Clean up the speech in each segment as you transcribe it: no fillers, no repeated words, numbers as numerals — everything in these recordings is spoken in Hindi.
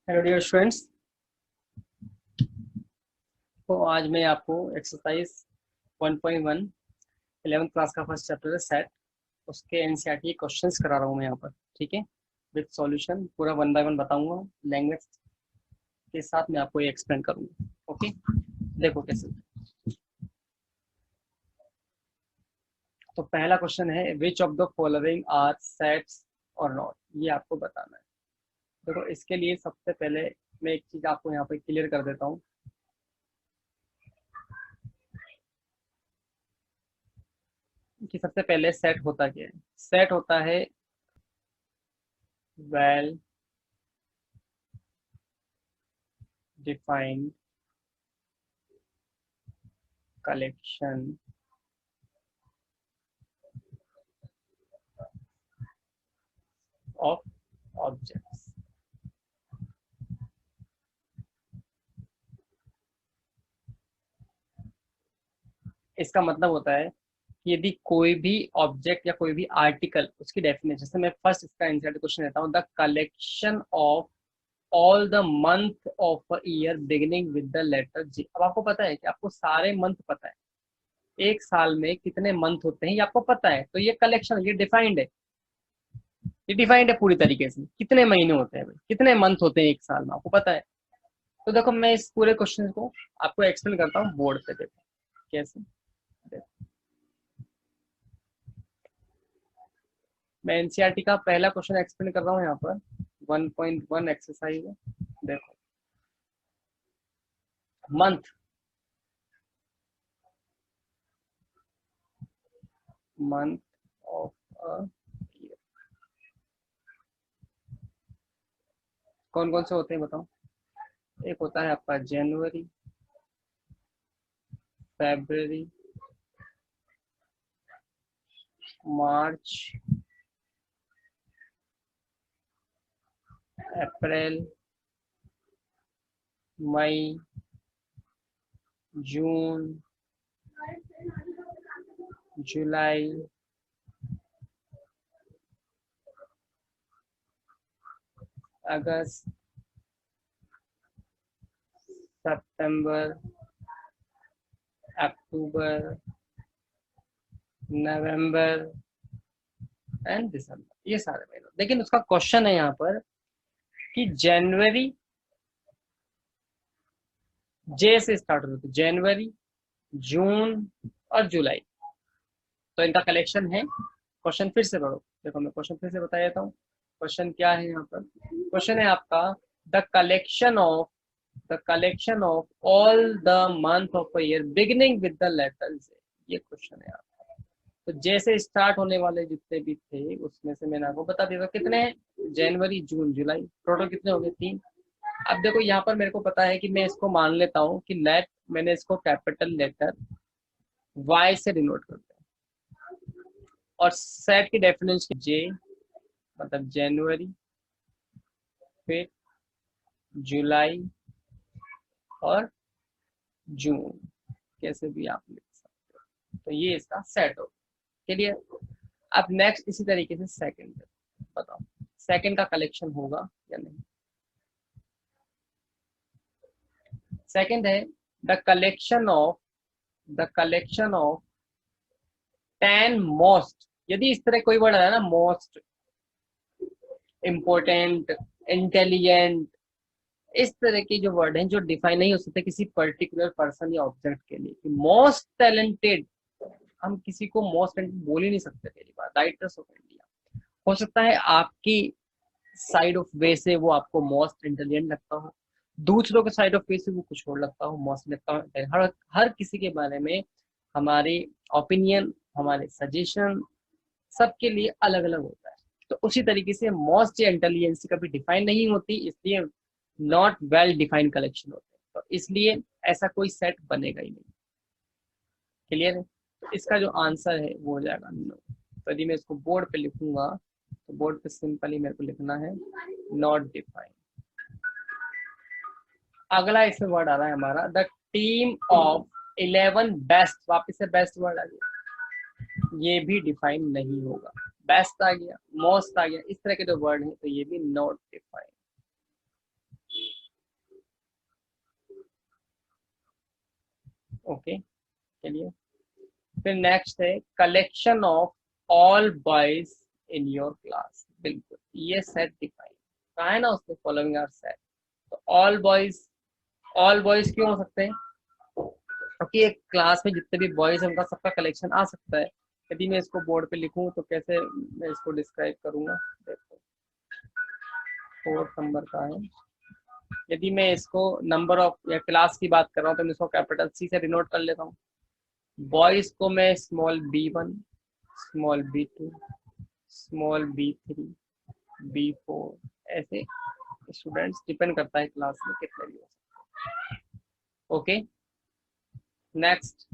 Hello dear students. तो आज मैं आपको एक्सरसाइज 1.1 11th क्लास का फर्स्ट चैप्टर है सेट, उसके एनसीईआरटी क्वेश्चंस करा रहा हूँ मैं यहाँ पर। ठीक है, विद सॉल्यूशन पूरा 1 बाय 1 बताऊंगा, लैंग्वेज के साथ मैं आपको ये एक्सप्लेन करूँगा। ओके, देखो कैसे। तो पहला क्वेश्चन है which of the following are sets और नॉट, ये आपको बताना है। देखो इसके लिए सबसे पहले मैं एक चीज़ आपको यहाँ पर क्लियर कर देता हूँ कि सबसे पहले सेट होता क्या है। सेट होता है well defined collection of objects। इसका मतलब होता है कि यदि कोई भी ऑब्जेक्ट या कोई भी आर्टिकल, उसकी डेफिनेशन से मैं फर्स्ट इसका आंसर क्वेश्चन देता हूँ, the collection of all the month of a year beginning with the letter G. अब आपको पता है कि आपको सारे मंथ पता है, एक साल में कितने मंथ होते हैं ये आपको पता है, तो ये कलेक्शन, ये डिफाइंड है, ये डिफाइंड है पूरी तरीके से। कितने महीने होते हैं भाई, कितने मंथ होते हैं एक साल में, आपको पता है। तो देखो मैं इस पूरे क्वेश्चन को आपको एक्सप्लेन करता हूँ बोर्ड पे। देखो कैसे। देखो मैं एनसीईआरटी का पहला क्वेश्चन एक्सप्लेन कर रहा हूँ यहाँ पर, 1.1 एक्सरसाइज है। देखो month, month of a year कौन कौन से होते हैं बताओ। एक होता है आपका जनवरी, फरवरी, मार्च, अप्रैल, मई, जून, जुलाई, अगस्त, सितंबर, अक्टूबर, नवंबर एंड दिसंबर, ये सारे महीने। लेकिन उसका क्वेश्चन है यहाँ पर कि जनवरी जे से स्टार्ट होते, जनवरी, जून और जुलाई, तो इनका कलेक्शन है। क्वेश्चन फिर से पढ़ो, देखो मैं क्वेश्चन फिर से बता देता हूँ। क्वेश्चन क्या है यहाँ पर, क्वेश्चन है आपका the collection of all the month of a year beginning with the letter J, ये क्वेश्चन है आपका। तो जैसे स्टार्ट होने वाले जितने भी थे उसमें से मैंने आपको बता दिया कितने हैं, जनवरी, जून, जुलाई, टोटल कितने हो गए, 3। अब देखो यहाँ पर मेरे को पता है कि मैं इसको मान लेता हूँ कि लेट, मैंने इसको कैपिटल लेटर वाई से डिनोट करते हैं, और सेट की डेफिनेशन जे मतलब जनवरी, फिर जुलाई और जून, कैसे भी आप लिख सकते हो। तो ये इसका सेट हो, क्लियर। अब नेक्स्ट इसी तरीके से सेकंड, बताओ सेकंड का कलेक्शन होगा या नहीं। सेकंड है द कलेक्शन ऑफ 10 मोस्ट, यदि इस तरह कोई वर्ड है ना, मोस्ट, इम्पोर्टेंट, इंटेलिजेंट, इस तरह के जो वर्ड हैं जो डिफाइन नहीं हो सकते किसी पर्टिकुलर पर्सन या ऑब्जेक्ट के लिए। मोस्ट टैलेंटेड, हम किसी को मोस्ट टैलेंटेड बोल ही नहीं सकते, पहली बात, राइटर्स ऑफ इंडिया। हो सकता है आपकी साइड ऑफ वे से वो आपको मोस्ट इंटेलिजेंट लगता हो, दूसरों के साइड ऑफ वे से वो कुछ और लगता हो, मोस्ट लगता हो। हर हर किसी के बारे में हमारी ओपिनियन, हमारे सजेशन सबके लिए अलग अलग होता है। तो उसी तरीके से मोस्ट या इंटेलिजेंसी कभी डिफाइन नहीं होती, इसलिए नॉट वेल डिफाइंड कलेक्शन होते हैं, तो इसलिए ऐसा कोई सेट बनेगा ही नहीं। क्लियर है, तो इसका जो आंसर है वो हो जाएगा नो। तो यदि मैं इसको बोर्ड पे लिखूंगा तो बोर्ड पे सिंपली मेरे को लिखना है नॉट डिफाइंड। अगला इसमें वर्ड आ रहा है हमारा द टीम ऑफ 11 बेस्ट, वापस से बेस्ट वर्ड आ गया, ये भी डिफाइन नहीं होगा। बेस्ट आ गया, मोस्ट आ गया, इस तरह के जो वर्ड हैं तो ये भी नॉट डिफाइंड। ओके, चलिए। फिर नेक्स्ट है collection of all boys in your class. बिल्कुल, ये सेट डिफाइन कहा है ना उसने, फॉलोइंग आर सेट। तो ऑल बॉयज क्यों हो सकते हैं? क्योंकि एक क्लास में जितने भी बॉयज हैं उनका सबका कलेक्शन आ सकता है। यदि मैं इसको बोर्ड पे लिखूं तो कैसे मैं इसको डिस्क्राइब करूंगा? देखो, 4 नंबर का है। यदि मैं इसको नंबर ऑफ या क्लास की बात कर रहा हूँ तो मैं इसको कैपिटल सी से डिनोट कर लेता हूँ। बॉयज को मैं small b1, small b2, small b3, b4, ऐसे स्टूडेंट्स, डिपेंड करता है क्लास में कितने भी हो सकते हैं। Okay, next,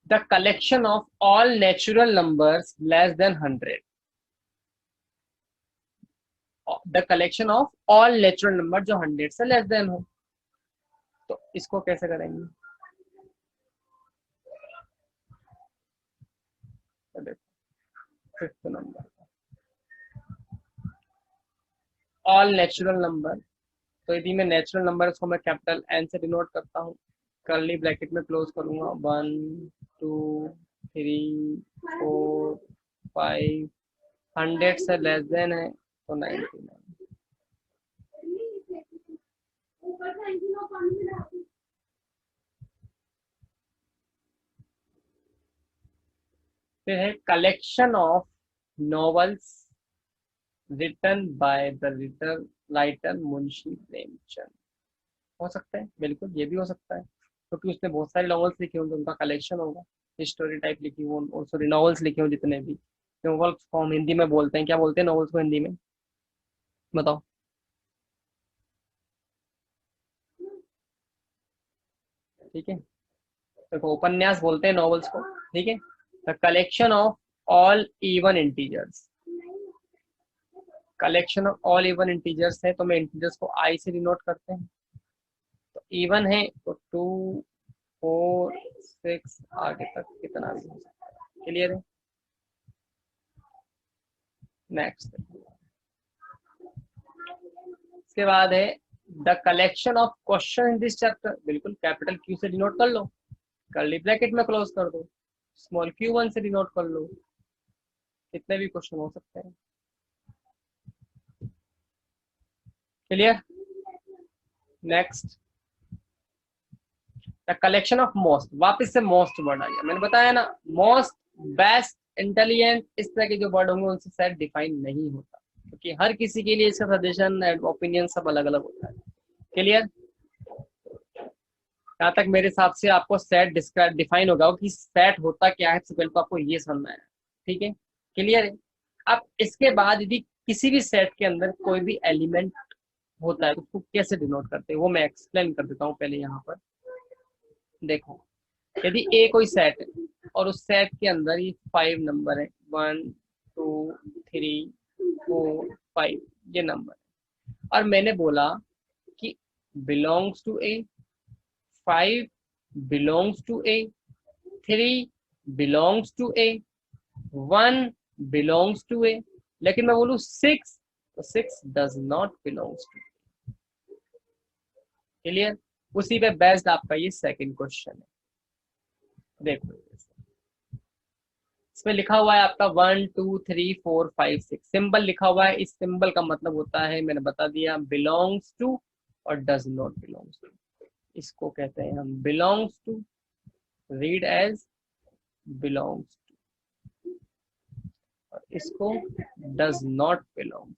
the collection of all natural numbers less than 100। The collection of all natural number जो 100 से लेस देन हो, तो इसको कैसे करेंगे? Fifth number, all natural number. तो यदि मैं नेचुरल नंबर को मैं कैपिटल एन से डिनोट करता हूँ, कर्ली ब्रैकेट में क्लोज करूंगा, 1 2 3 4 5, 100 से लेस देन है तो 99। फिर है collection of novels written by the writer Munshi Premchand. हो सकता है, बिल्कुल ये भी हो सकता है, क्योंकि उसने बहुत सारे नॉवेल्स लिखे होंगे, उनका कलेक्शन होगा। हिस्टोरी टाइप लिखी हो और सॉरी नॉवेल्स लिखे हो जितने भी। नॉवेल्स को हम हिंदी में बोलते हैं, क्या बोलते हैं नॉवेल्स को हिंदी में? बताओ। ठीक है, देखो उपन्यास बोलते हैं नॉवेल्स को। ठीक है, the collection of all even integers. Collection of all even integers है तो मैं इंटीजर्स को आई से डिनोट करते हैं। तो इवन है तो 2 4 6 आगे तक कितना भी हो सकता है। क्लियर है? नेक्स्ट, इसके बाद है the collection of question in this chapter. बिल्कुल कैपिटल क्यू से डिनोट कर लो, कर्ली ब्रैकेट में क्लोज कर दो, स्मॉल q1 से डिनोट कर लो, कितने भी क्वेश्चन हो सकते हैं। Clear? Next, the collection of most. वापस से मोस्ट वर्ड आ गया, मैंने बताया ना, मोस्ट, बेस्ट, इंटेलिजेंट, इस तरह के जो वर्ड होंगे उनसे सेट डिफाइन नहीं होता, क्योंकि हर किसी के लिए इसका सजेशन एंड ओपिनियन सब अलग अलग होता है। क्लियर? जहाँ तक मेरे हिसाब से आपको सेट डिस्क्राइब डिफाइन होगा कि सेट होता क्या है, सबसे पहले तो आपको ये समझना है। ठीक है, क्लियर है? अब इसके बाद यदि किसी भी सेट के अंदर कोई भी एलिमेंट होता है तो उसको कैसे डिनोट करते हैं वो मैं एक्सप्लेन कर देता हूँ पहले यहाँ पर। देखो, यदि ए कोई सेट है और उस सेट के अंदर ये 5 नंबर है, 1 2 3 4 5, ये नंबर है, और मैंने बोला कि belongs to A, 5 belongs to A, 3 belongs to A, 1 belongs to A, लेकिन मैं बोलूँ 6 तो 6 does not belongs to. Clear? उसी पे बेस्ड आपका ये सेकंड क्वेश्चन है। देखो, इसमें लिखा हुआ है आपका 1 2 3 4 5 6, सिंबल लिखा हुआ है। इस सिंबल का मतलब होता है, मैंने बता दिया, बिलोंग्स टू और डज नॉट बिलोंग्स टू। इसको कहते हैं हम belongs to, read as belongs to, और इसको does not belong.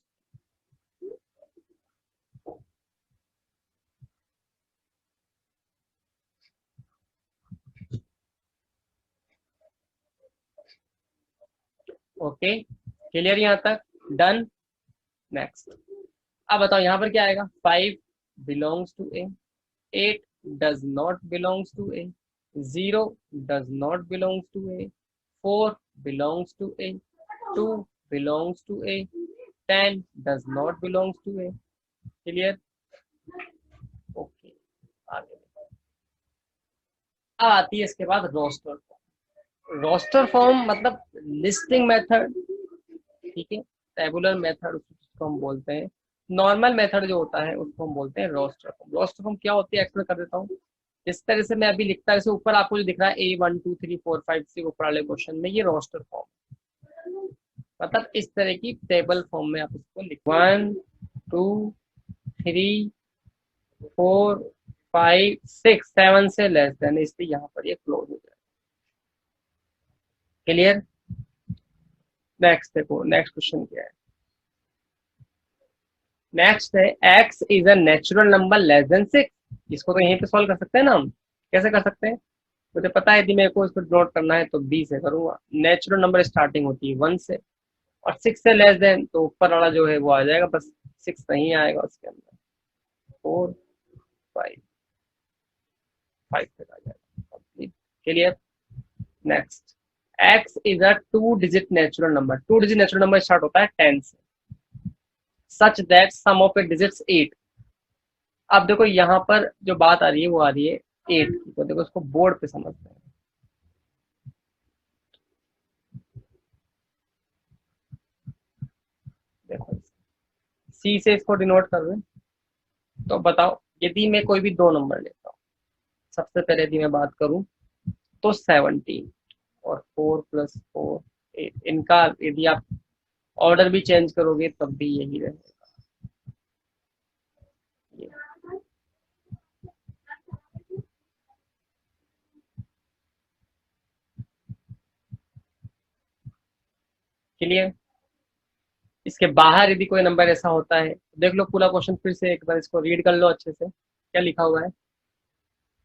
Okay, clear यहाँ तक? डन। नेक्स्ट, अब बताओ यहाँ पर क्या आएगा? 5 belongs to A, 8 does not belongs to A, 0 does not belongs to A, 4 belongs to A, 2 belongs to A, 10 does not belongs to A. Clear? Okay, आगे अब आती है इसके बाद रोस्टर फॉर्म। रोस्टर फॉर्म मतलब लिस्टिंग मेथड। ठीक है, टेबुलर मेथड उसको हम बोलते हैं। नॉर्मल मेथड जो होता है उसको हम बोलते हैं रोस्टर फॉर्म। रोस्टर फॉर्म क्या होती है एक्सप्लेन कर देता हूँ। इस तरह से मैं अभी लिखता है, ऊपर आपको जो दिख रहा है A 1 2 3 4 5 6 ऊपर वाले क्वेश्चन में, ये रोस्टर फॉर्म, मतलब इस तरह की टेबल फॉर्म में आप इसको लिख 1 2 3 4 5 6 7 से लेस देन, इसलिए यहाँ पर ये क्लोज हो जाए। क्लियर? नेक्स्ट देखो, नेक्स्ट क्वेश्चन क्या है। नेक्स्ट है x is a natural number less than 6। इसको तो यहीं पे सॉल्व कर सकते हैं ना हम। कैसे कर सकते हैं? मुझे पता है, यदि मेरे को इसको नोट करना है तो b से करूंगा। नेचुरल नंबर स्टार्टिंग होती है 1 से, और 6 से लेस देन तो ऊपर वाला जो है वो आ जाएगा, बस 6 नहीं आएगा उसके अंदर, 4 5 5 तक आ जाएगा। Complete. Clear? Next, x is a 2 digit natural number. 2 digit natural number start होता है 10 से, such that sum of it digits 8। अब देखो यहाँ पर जो बात आ रही है वो आ रही है 8 की, तो देखो इसको बोर्ड पे समझते हैं। देखो सी से इसको डिनोट कर रहे हैं, तो बताओ यदि मैं कोई भी दो नंबर लेता हूँ, सबसे पहले यदि मैं बात करूं तो 17 और 4 + 4 8, इनका यदि आप ऑर्डर भी चेंज करोगे तब भी यही रहेगा। ये क्लियर? इसके बाहर यदि कोई नंबर ऐसा होता है, देख लो पूरा क्वेश्चन फिर से एक बार इसको रीड कर लो अच्छे से, क्या लिखा हुआ है।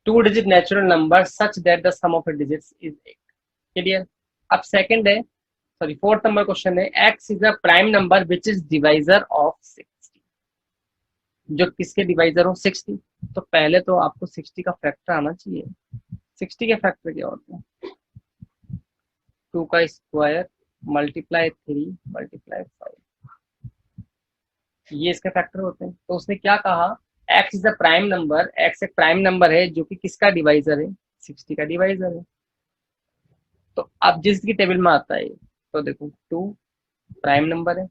2 digit natural number such that the sum of it digits is 8। Clear? अब सेकंड है, सॉरी फोर्थ नंबर क्वेश्चन है, x is a prime number which is divisor of 60। जो किसके डिवाइजर हो? 60। तो पहले तो आपको 60 का फैक्टर आना चाहिए। 60 के फैक्टर क्या होते हैं? 2 का स्क्वायर मल्टीप्लाई 3 मल्टीप्लाई 5, ये इसके फैक्टर होते हैं। तो उसने क्या कहा, x is a prime number, x एक प्राइम नंबर है जो कि किसका डिवाइजर है? 60 का डिवाइजर है। तो अब जिसकी टेबल में आता है, तो देखो 2 प्राइम नंबर है,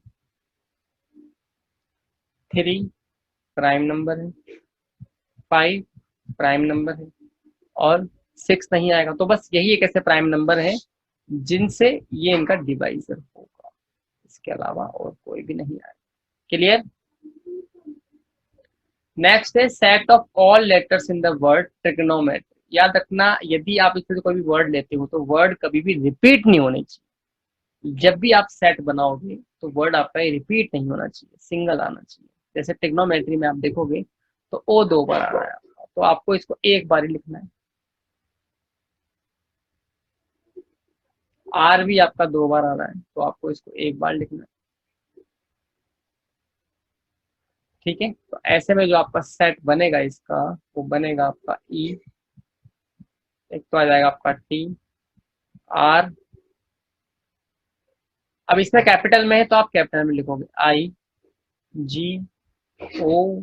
3 प्राइम नंबर है, 5 प्राइम नंबर है, और 6 नहीं आएगा। तो बस यही एक ऐसे प्राइम नंबर है जिनसे ये इनका डिवाइजर होगा, इसके अलावा और कोई भी नहीं आएगा। क्लियर? नेक्स्ट है set of all letters in the word trigonometry. याद रखना, यदि आप इससे कोई भी वर्ड लेते हो तो वर्ड कभी भी रिपीट नहीं होनी चाहिए। जब भी आप सेट बनाओगे तो वर्ड आपका रिपीट नहीं होना चाहिए, सिंगल आना चाहिए। जैसे ट्रिग्नोमेट्री में आप देखोगे तो ओ 2 बार आ रहा है आपका, तो आपको इसको एक बार ही लिखना है। आर भी आपका 2 बार आ रहा है, तो आपको इसको एक बार लिखना है। ठीक है, तो ऐसे में जो आपका सेट बनेगा इसका, वो बनेगा आपका ई, एक तो आ जाएगा आपका टी आर। अब इसमें कैपिटल में है तो आप कैपिटल में लिखोगे, I G O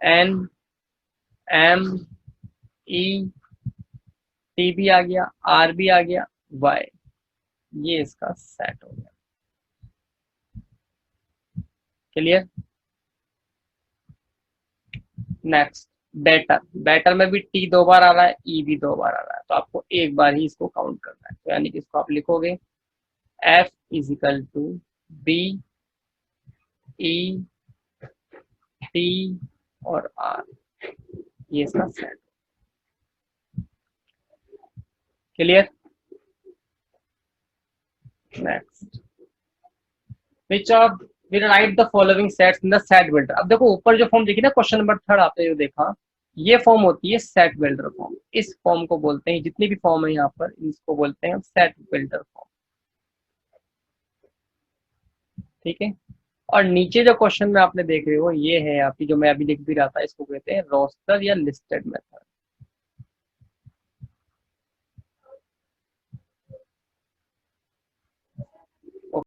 N M E, T भी आ गया, आर भी आ गया, वाई, ये इसका सेट हो गया। क्लियर? Next, better. बेटर में भी टी 2 बार आ रहा है, ई भी 2 बार आ रहा है, तो आपको एक बार ही इसको काउंट करना है। तो यानी कि इसको आप लिखोगे F is equal to B E T और आर, ये इसका set. Clear? Next, which of will write the following sets in the set builder. अब देखो ऊपर जो फॉर्म देखी ना, क्वेश्चन नंबर 3 आपने जो देखा, ये फॉर्म होती है सेट बिल्डर फॉर्म। इस फॉर्म को बोलते हैं, जितनी भी फॉर्म है यहाँ पर, इसको बोलते हैं सेट बिल्डर फॉर्म। ठीक है, और नीचे जो क्वेश्चन में आपने देख रहे हो ये है आपकी, जो मैं अभी लिख भी रहा था, इसको कहते हैं रोस्टर या लिस्टेड मेथड।